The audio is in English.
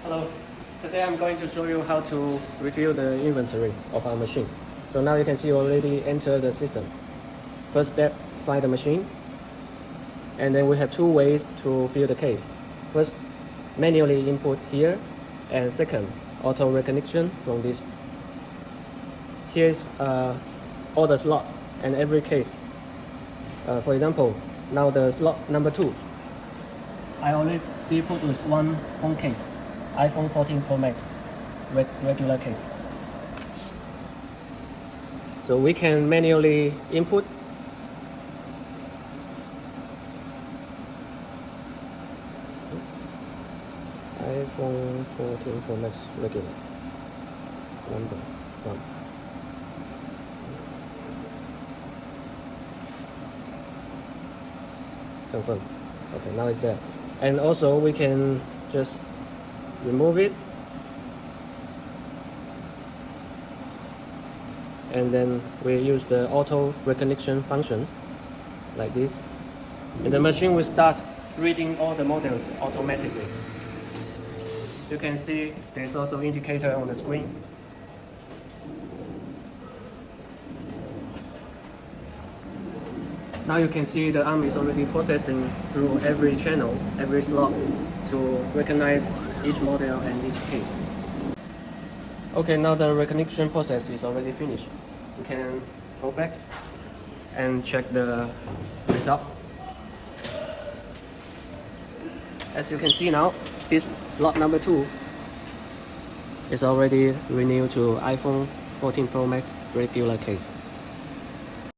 Hello, today I'm going to show you how to refill the inventory of our machine. So now you can see you already entered the system. First step, find the machine. And then we have two ways to fill the case. First, manually input here, and second, auto recognition from this. Here's all the slots and every case. For example, now the slot number 2, I already put with one phone case, iPhone 14 Pro Max, regular case. So we can manually input iPhone 14 Pro Max regular, number 1. Confirm. Okay, now it's there. And also we can just remove it and then we use the auto recognition function like this, and the machine will start reading all the models automatically. You can see there's also indicator on the screen. Now you can see the arm is already processing through every channel, every slot to recognize each model and each case. Okay, now the recognition process is already finished. You can go back and check the result. As you can see now, this slot number 2 is already renewed to iPhone 14 Pro Max regular case.